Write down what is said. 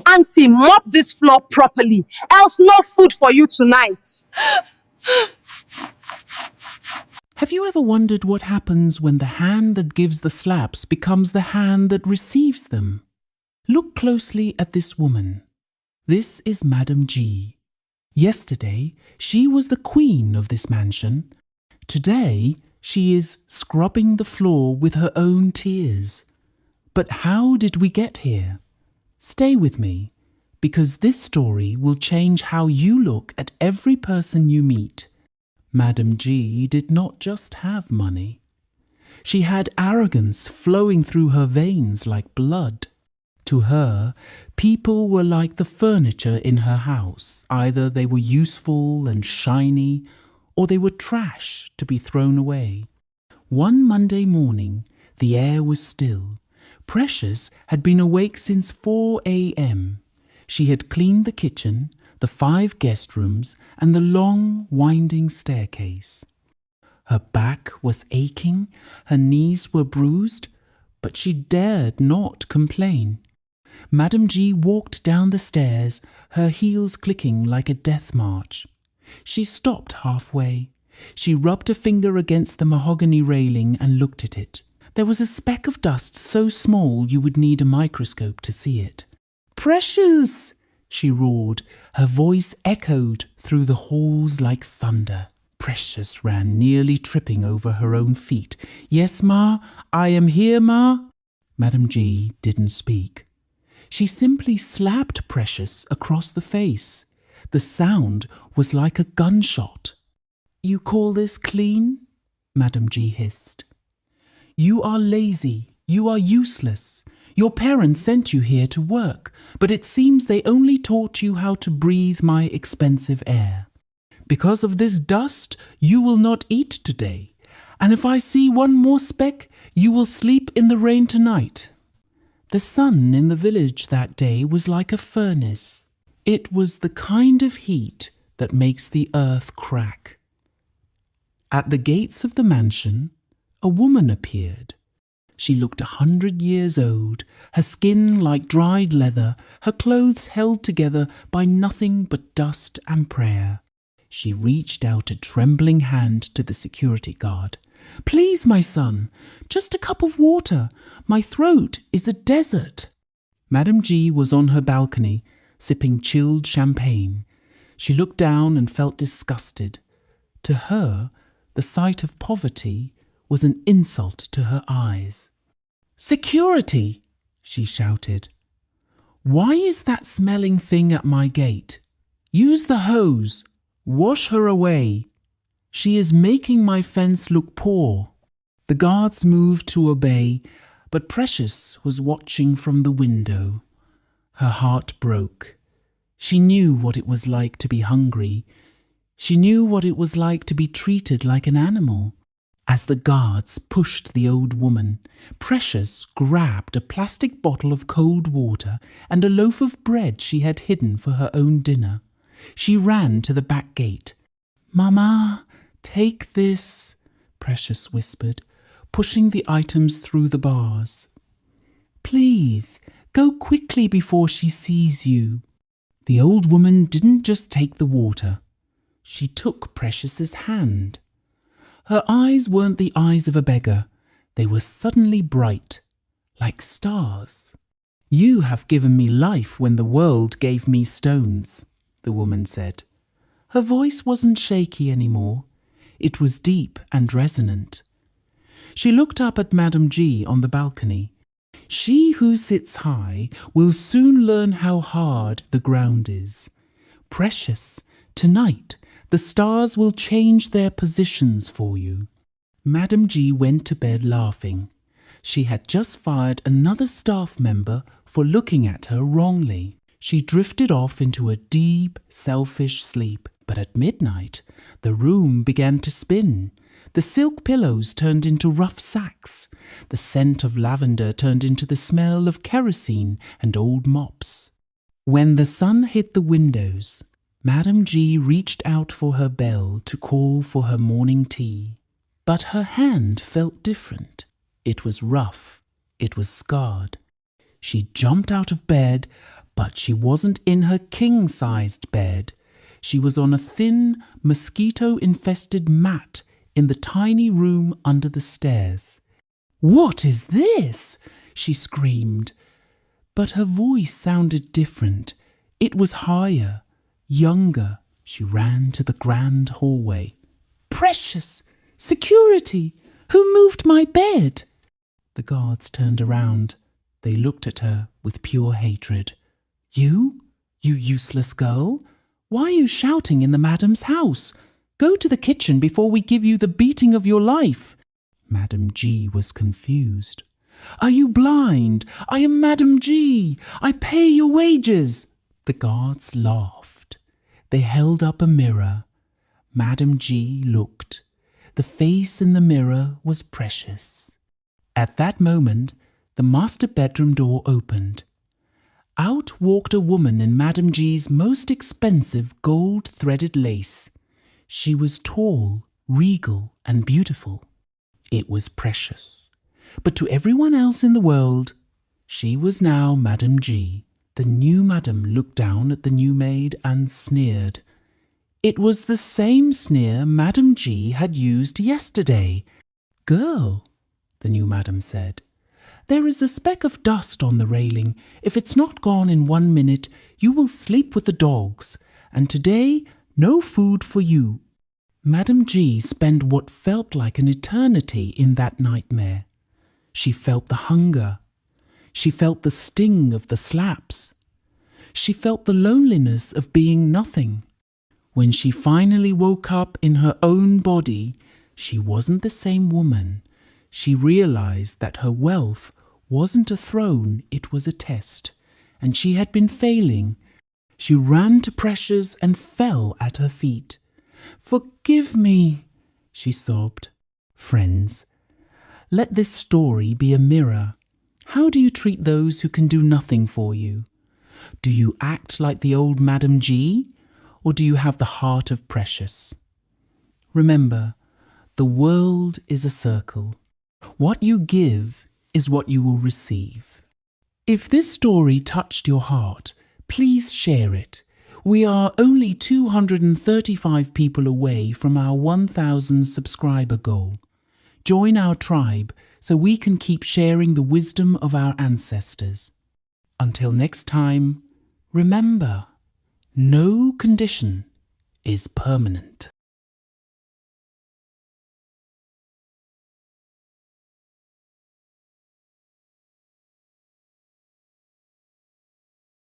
Auntie, mop this floor properly, else no food for you tonight. Have you ever wondered what happens when the hand that gives the slaps becomes the hand that receives them? Look closely at this woman. This is Madam G. Yesterday, she was the queen of this mansion. Today, she is scrubbing the floor with her own tears. But how did we get here? Stay with me, because this story will change how you look at every person you meet. Madam G did not just have money. She had arrogance flowing through her veins like blood. To her, people were like the furniture in her house. Either they were useful and shiny, or they were trash to be thrown away. One Monday morning, the air was still. Precious had been awake since 4 a.m. She had cleaned the kitchen, the 5 guest rooms, and the long, winding staircase. Her back was aching, her knees were bruised, but she dared not complain. Madam G walked down the stairs, her heels clicking like a death march. She stopped halfway. She rubbed a finger against the mahogany railing and looked at it. There was a speck of dust so small you would need a microscope to see it. "Precious!" she roared. Her voice echoed through the halls like thunder. Precious ran, nearly tripping over her own feet. "Yes, Ma, I am here, Ma." Madam G didn't speak. She simply slapped Precious across the face. The sound was like a gunshot. "You call this clean?" Madam G hissed. "You are lazy. You are useless. Your parents sent you here to work, but it seems they only taught you how to breathe my expensive air. Because of this dust, you will not eat today, and if I see one more speck, you will sleep in the rain tonight." The sun in the village that day was like a furnace. It was the kind of heat that makes the earth crack. At the gates of the mansion, a woman appeared. She looked 100 years old, her skin like dried leather, her clothes held together by nothing but dust and prayer. She reached out a trembling hand to the security guard. "Please, my son, just a cup of water. My throat is a desert." Madam G was on her balcony, sipping chilled champagne. She looked down and felt disgusted. To her, the sight of poverty was an insult to her eyes. "Security!" she shouted. "Why is that smelling thing at my gate? Use the hose. Wash her away. She is making my fence look poor." The guards moved to obey, but Precious was watching from the window. Her heart broke. She knew what it was like to be hungry. She knew what it was like to be treated like an animal. As the guards pushed the old woman, Precious grabbed a plastic bottle of cold water and a loaf of bread she had hidden for her own dinner. She ran to the back gate. "Mama, take this," Precious whispered, pushing the items through the bars. "Please, go quickly before she sees you." The old woman didn't just take the water. She took Precious's hand. Her eyes weren't the eyes of a beggar. They were suddenly bright, like stars. "You have given me life when the world gave me stones," the woman said. Her voice wasn't shaky anymore. It was deep and resonant. She looked up at Madam G on the balcony. "She who sits high will soon learn how hard the ground is. Precious, tonight the stars will change their positions for you." Madam G went to bed laughing. She had just fired another staff member for looking at her wrongly. She drifted off into a deep, selfish sleep. But at midnight, the room began to spin. The silk pillows turned into rough sacks. The scent of lavender turned into the smell of kerosene and old mops. When the sun hit the windows, Madam G reached out for her bell to call for her morning tea. But her hand felt different. It was rough. It was scarred. She jumped out of bed, But she wasn't in her king-sized bed. She was on a thin, mosquito-infested mat in the tiny room under the stairs. "What is this?" she screamed. But her voice sounded different. It was higher, younger. She ran to the grand hallway. "Precious! Security! Who moved my bed?" The guards turned around. They looked at her with pure hatred. You useless girl! Why are you shouting in the madam's house? Go to the kitchen before we give you the beating of your life." Madam G was confused. "Are you blind? I am Madam G. I pay your wages." The guards laughed. They held up a mirror. Madam G looked. The face in the mirror was Precious. At that moment, the master bedroom door opened. Out walked a woman in Madam G's most expensive gold-threaded lace. She was tall, regal, and beautiful. It was Precious. But to everyone else in the world, she was now Madam G. The new madam looked down at the new maid and sneered. It was the same sneer Madam G had used yesterday. "Girl," the new madam said, "there is a speck of dust on the railing. If it's not gone in 1 minute, you will sleep with the dogs. And today, no food for you." Madam G spent what felt like an eternity in that nightmare. She felt the hunger. She felt the sting of the slaps. She felt the loneliness of being nothing. When she finally woke up in her own body, she wasn't the same woman. She realized that her wealth wasn't a throne, it was a test, and she had been failing. She ran to Precious and fell at her feet. "Forgive me," she sobbed. Friends, let this story be a mirror. How do you treat those who can do nothing for you? Do you act like the old Madam G, or do you have the heart of Precious? Remember, the world is a circle. What you give is what you will receive. If this story touched your heart, please share it. We are only 235 people away from our 1,000 subscriber goal. Join our tribe so we can keep sharing the wisdom of our ancestors. Until next time, remember, no condition is permanent.